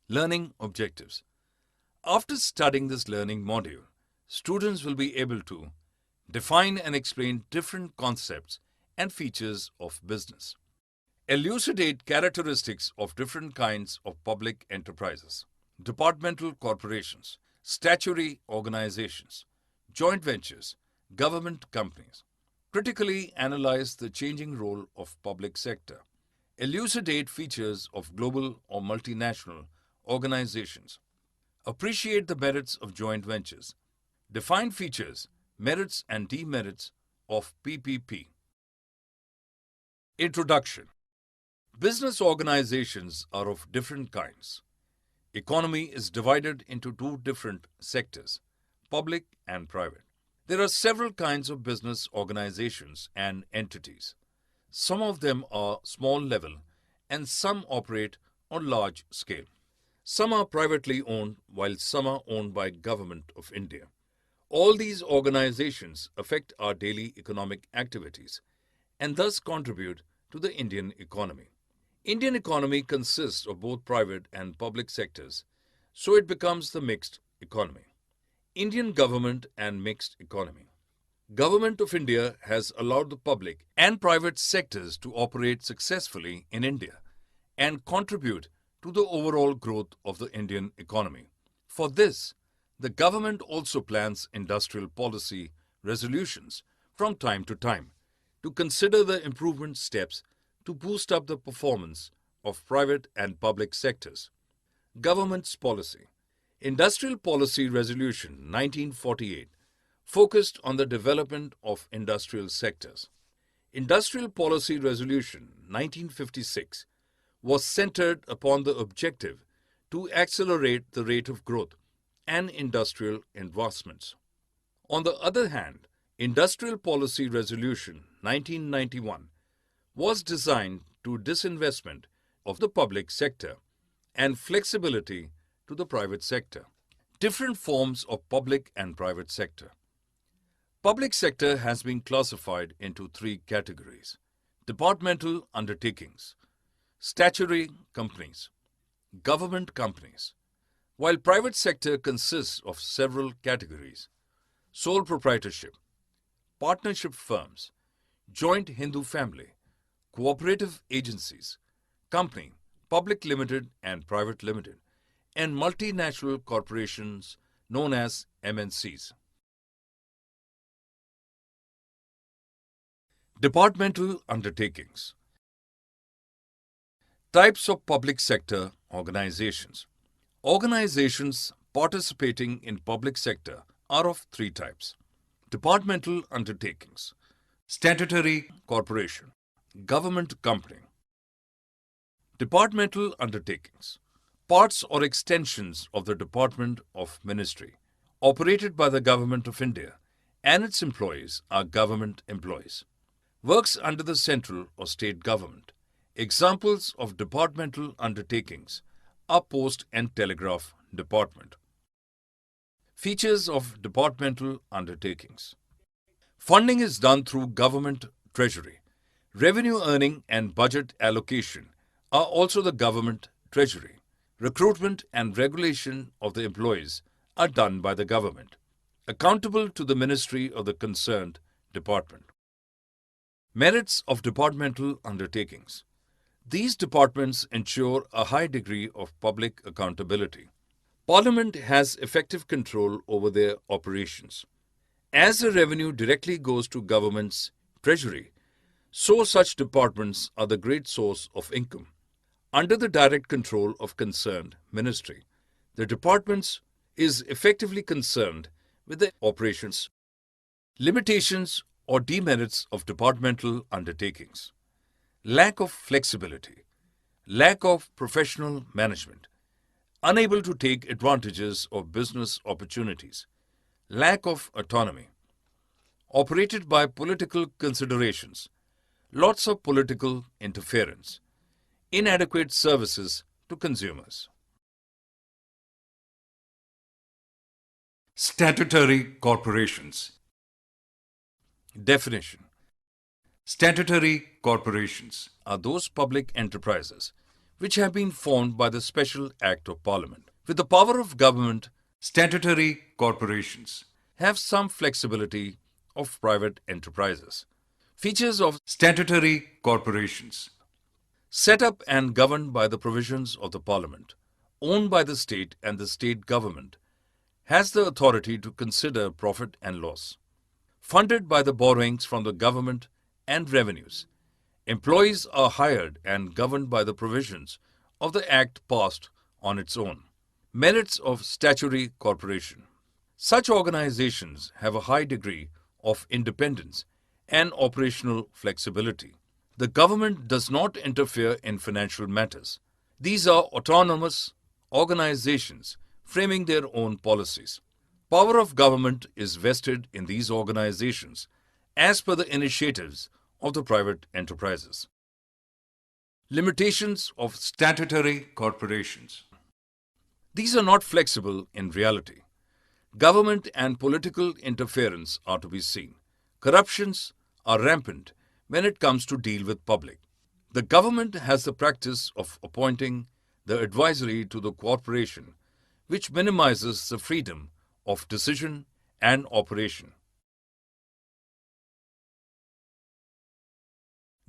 Learning objectives. After studying this learning module, students will be able to define and explain different concepts and features of business. Elucidate characteristics of different kinds of public enterprises, departmental corporations, statutory organizations, joint ventures, government companies. Critically analyze the changing role of public sector. Elucidate features of global or multinational organizations. Appreciate the merits of joint ventures. Define features, merits and demerits of PPP. Introduction. Business organizations are of different kinds. Economy is divided into two different sectors, public and private. There are several kinds of business organizations and entities. Some of them are small level and some operate on large scale. Some are privately owned while some are owned by Government of India. All these organizations affect our daily economic activities and thus contribute to the Indian economy. Indian economy consists of both private and public sectors, so it becomes the mixed economy. Indian government and mixed economy. Government of India has allowed the public and private sectors to operate successfully in India and contribute to the overall growth of the Indian economy. For this, the government also plans industrial policy resolutions from time to time to consider the improvement steps to boost up the performance of private and public sectors. Government's policy. Industrial Policy Resolution 1948 focused on the development of industrial sectors. Industrial Policy Resolution 1956 was centered upon the objective to accelerate the rate of growth and industrial investments. On the other hand, Industrial Policy Resolution 1991 was designed to disinvestment of the public sector and flexibility to the private sector. Different forms of public and private sector. Public sector has been classified into three categories: departmental undertakings, statutory companies, government companies, while private sector consists of several categories: sole proprietorship, partnership firms, joint Hindu family, cooperative agencies, company, public limited and private limited, and multinational corporations known as MNCs. Departmental undertakings. Types of public sector organizations. Organizations participating in public sector are of three types: departmental undertakings, statutory corporation, government company. Departmental undertakings. Parts or extensions of the Department of Ministry, operated by the Government of India, and its employees are government employees. Works under the central or state government. Examples of departmental undertakings are Post and Telegraph Department. Features of departmental undertakings. Funding is done through government treasury. Revenue earning and budget allocation are also the government treasury. Recruitment and regulation of the employees are done by the government, accountable to the ministry of the concerned department. Merits of departmental undertakings. These departments ensure a high degree of public accountability. Parliament has effective control over their operations. As the revenue directly goes to government's treasury, so such departments are the great source of income. Under the direct control of concerned ministry, the departments is effectively concerned with the operations. Limitations or demerits of departmental undertakings. Lack of flexibility, lack of professional management, unable to take advantages of business opportunities, lack of autonomy, operated by political considerations, lots of political interference, inadequate services to consumers. Statutory corporations. Definition. Statutory corporations are those public enterprises which have been formed by the Special Act of Parliament. With the power of government, statutory corporations have some flexibility of private enterprises. Features of statutory corporations: set up and governed by the provisions of the Parliament, owned by the state, and the state government has the authority to consider profit and loss. Funded by the borrowings from the government and revenues, employees are hired and governed by the provisions of the Act passed on its own. Merits of statutory corporation: such organizations have a high degree of independence and operational flexibility. The government does not interfere in financial matters. These are autonomous organizations framing their own policies. Power of government is vested in these organizations as per the initiatives of the private enterprises. Limitations of statutory corporations: these are not flexible in reality. Government and political interference are to be seen. Corruptions are rampant when it comes to deal with public. The government has the practice of appointing the advisory to the corporation, which minimizes the freedom of decision and operation.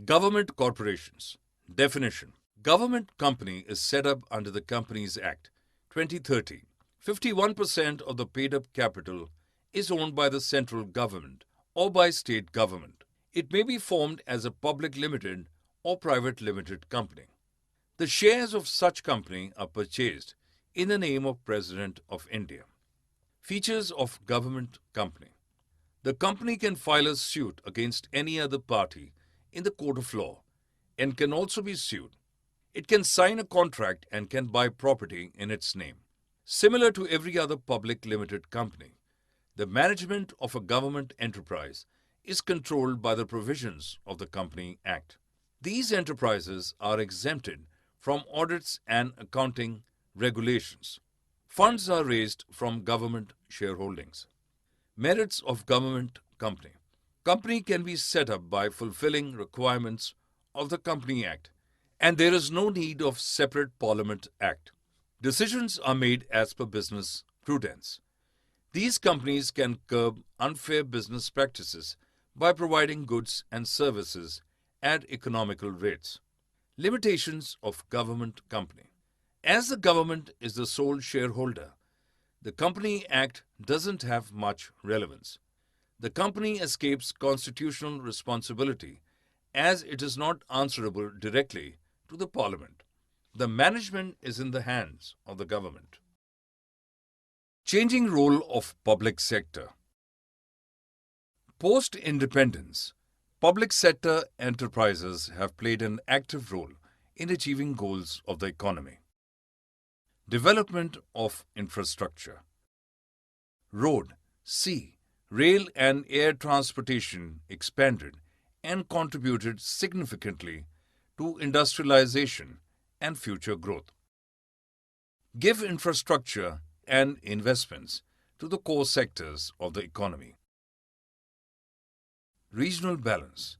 Government corporations. Definition: government company is set up under the Companies Act 2013. 51% of the paid-up capital is owned by the central government or by state government. It may be formed as a public limited or private limited company. The shares of such company are purchased in the name of President of India. Features of government company: the company can file a suit against any other party in the court of law and can also be sued. It can sign a contract and can buy property in its name. Similar to every other public limited company, the management of a government enterprise is controlled by the provisions of the Company Act. These enterprises are exempted from audits and accounting regulations. Funds are raised from government shareholdings. Merits of government company: company can be set up by fulfilling requirements of the Company Act, and there is no need of separate Parliament Act. Decisions are made as per business prudence. These companies can curb unfair business practices by providing goods and services at economical rates. Limitations of government company: as the government is the sole shareholder, the Company Act doesn't have much relevance. The company escapes constitutional responsibility as it is not answerable directly to the Parliament. The management is in the hands of the government. Changing role of public sector. Post-independence, public sector enterprises have played an active role in achieving goals of the economy. Development of infrastructure. Road, sea, rail and air transportation expanded and contributed significantly to industrialization and future growth. Give infrastructure and investments to the core sectors of the economy. Regional balance.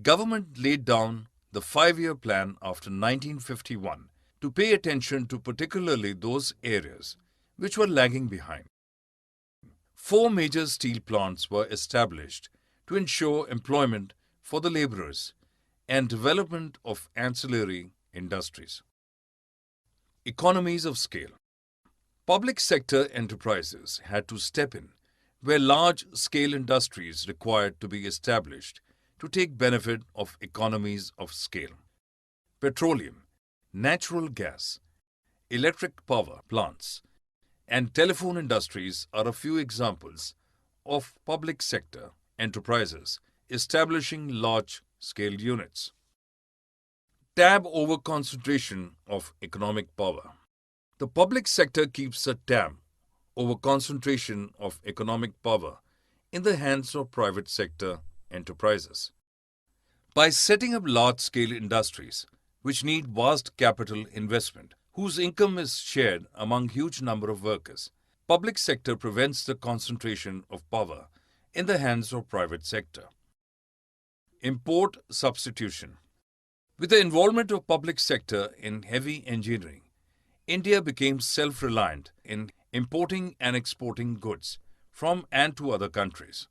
Government laid down the 5-year plan after 1951 to pay attention to particularly those areas which were lagging behind. 4 major steel plants were established to ensure employment for the laborers and development of ancillary industries. Economies of scale. Public sector enterprises had to step in where large-scale industries required to be established to take benefit of economies of scale. Petroleum, natural gas, electric power plants, and telephone industries are a few examples of public sector enterprises establishing large-scale units. Tab over concentration of economic power. The public sector keeps a tab over concentration of economic power in the hands of private sector enterprises. By setting up large-scale industries, which need vast capital investment, whose income is shared among huge number of workers, public sector prevents the concentration of power in the hands of private sector. Import substitution. With the involvement of public sector in heavy engineering, India became self-reliant in importing and exporting goods from and to other countries.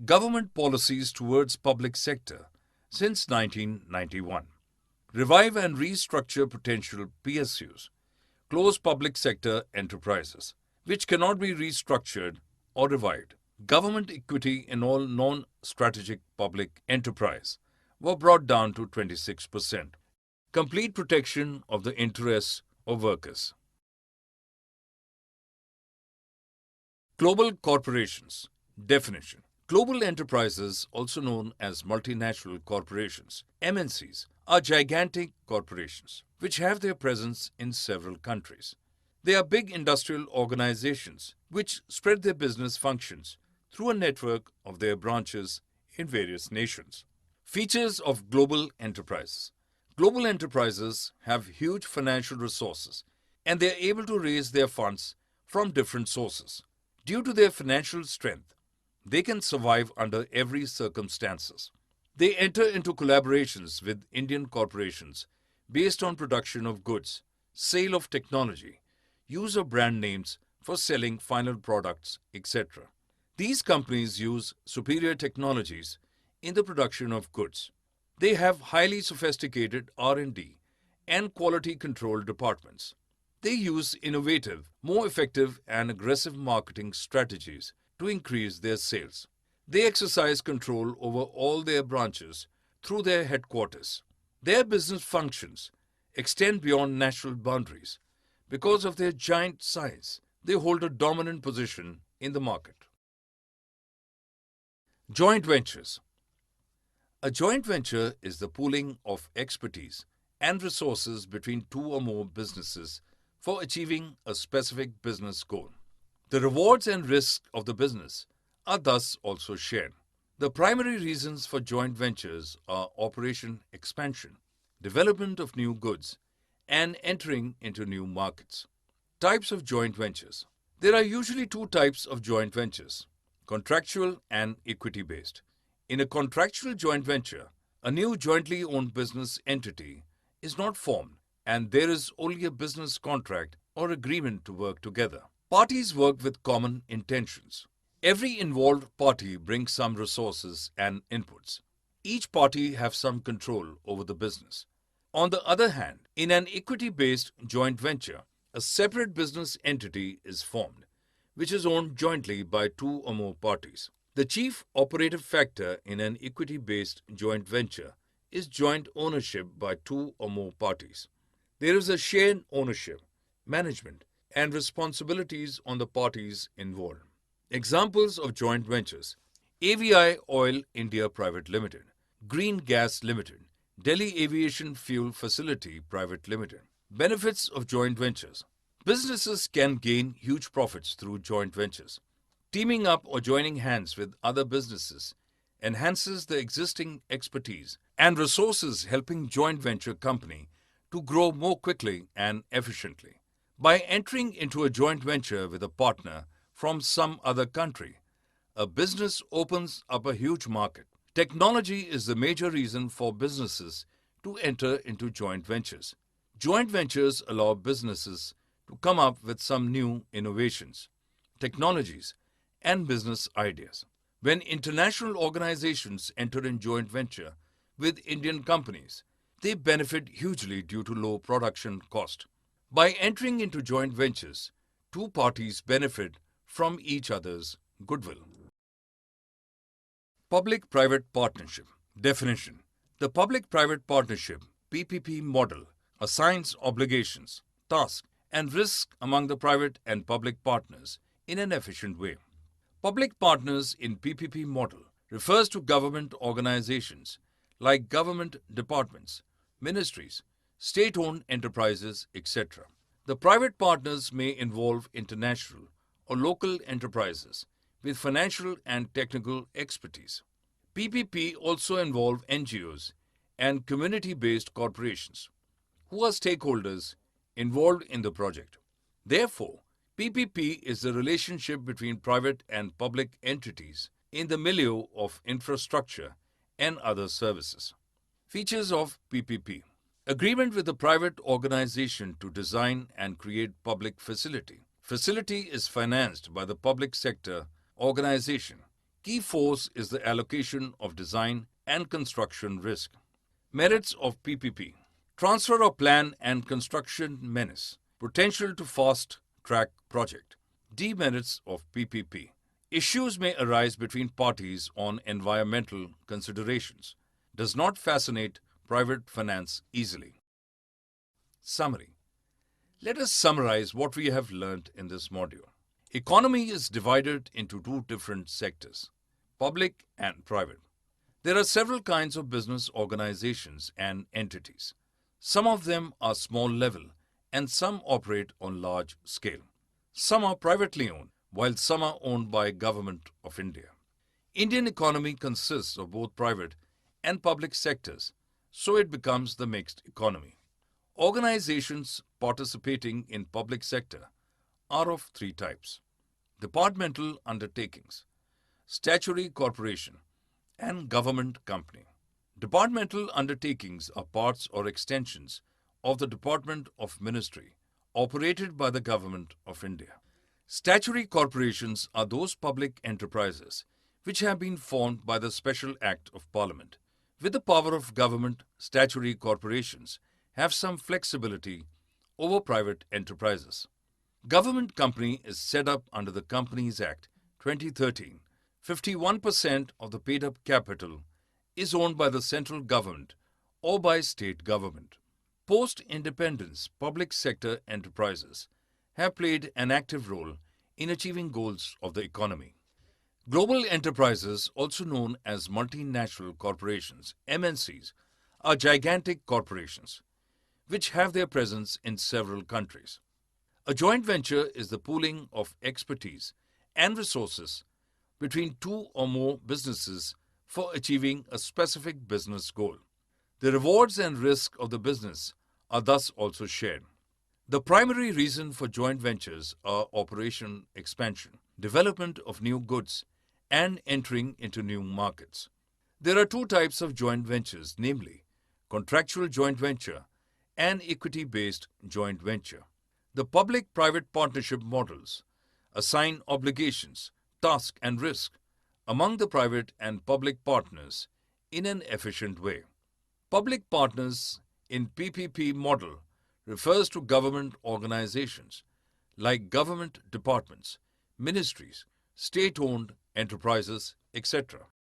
Government policies towards public sector since 1991. Revive and restructure potential PSUs, close public sector enterprises, which cannot be restructured or revived. Government equity in all non-strategic public enterprise were brought down to 26%. Complete protection of the interests of workers. Global corporations. Definition. Global enterprises, also known as multinational corporations, MNCs, are gigantic corporations which have their presence in several countries. They are big industrial organizations which spread their business functions through a network of their branches in various nations. Features of global enterprises. Global enterprises have huge financial resources and they are able to raise their funds from different sources. Due to their financial strength, they can survive under every circumstances. They enter into collaborations with Indian corporations based on production of goods, sale of technology, use of brand names for selling final products, etc. These companies use superior technologies in the production of goods. They have highly sophisticated R&D and quality control departments. They use innovative, more effective and aggressive marketing strategies to increase their sales. They exercise control over all their branches through their headquarters. Their business functions extend beyond national boundaries. Because of their giant size, they hold a dominant position in the market. Joint ventures. A joint venture is the pooling of expertise and resources between two or more businesses for achieving a specific business goal. The rewards and risks of the business are thus also shared. The primary reasons for joint ventures are operation expansion, development of new goods, and entering into new markets. Types of joint ventures. There are usually two types of joint ventures, contractual and equity-based. In a contractual joint venture, a new jointly owned business entity is not formed and there is only a business contract or agreement to work together. Parties work with common intentions. Every involved party brings some resources and inputs. Each party has some control over the business. On the other hand, in an equity-based joint venture, a separate business entity is formed, which is owned jointly by two or more parties. The chief operative factor in an equity-based joint venture is joint ownership by two or more parties. There is a shared ownership, management, and responsibilities on the parties involved. Examples of joint ventures: AVI Oil India Private Limited, Green Gas Limited, Delhi Aviation Fuel Facility Private Limited. Benefits of joint ventures. Businesses can gain huge profits through joint ventures. Teaming up or joining hands with other businesses enhances the existing expertise and resources, helping joint venture company to grow more quickly and efficiently. By entering into a joint venture with a partner from some other country, a business opens up a huge market. Technology is the major reason for businesses to enter into joint ventures. Joint ventures allow businesses to come up with some new innovations, technologies, and business ideas. When international organizations enter in joint venture with Indian companies, they benefit hugely due to low production cost. By entering into joint ventures, two parties benefit from each other's goodwill. Public-private partnership. Definition. The public-private partnership (PPP) model assigns obligations, tasks, and risks among the private and public partners in an efficient way. Public partners in PPP model refers to government organizations like government departments, ministries, state-owned enterprises, etc. The private partners may involve international or local enterprises with financial and technical expertise. PPP also involve NGOs and community-based corporations who are stakeholders involved in the project. Therefore, PPP is the relationship between private and public entities in the milieu of infrastructure and other services. Features of PPP. Agreement with a private organization to design and create public facility. Facility is financed by the public sector organization. Key force is the allocation of design and construction risk. Merits of PPP. Transfer of plan and construction menace. Potential to fast track project. Demerits of PPP. Issues may arise between parties on environmental considerations. Does not fascinate private finance easily. Summary. Let us summarize what we have learned in this module. Economy is divided into two different sectors, public and private. There are several kinds of business organizations and entities. Some of them are small level and some operate on large scale. Some are privately owned, while some are owned by Government of India. Indian economy consists of both private and public sectors, so it becomes the mixed economy. Organizations participating in public sector are of three types: departmental undertakings, statutory corporation, and government company. Departmental undertakings are parts or extensions of the Department of Ministry operated by the Government of India. Statutory corporations are those public enterprises which have been formed by the Special Act of Parliament. With the power of government, statutory corporations have some flexibility over private enterprises. Government company is set up under the Companies Act 2013. 51% of the paid-up capital is owned by the central government or by state government. Post-independence, public sector enterprises have played an active role in achieving goals of the economy. Global enterprises, also known as multinational corporations, MNCs, are gigantic corporations which have their presence in several countries. A joint venture is the pooling of expertise and resources between two or more businesses for achieving a specific business goal. The rewards and risk of the business are thus also shared. The primary reason for joint ventures are operation expansion, development of new goods, and entering into new markets. There are two types of joint ventures, namely contractual joint venture and equity-based joint venture. The public-private partnership models assign obligations, task, and risk among the private and public partners in an efficient way. Public partners in PPP model refers to government organizations like government departments, ministries, state-owned enterprises, etc.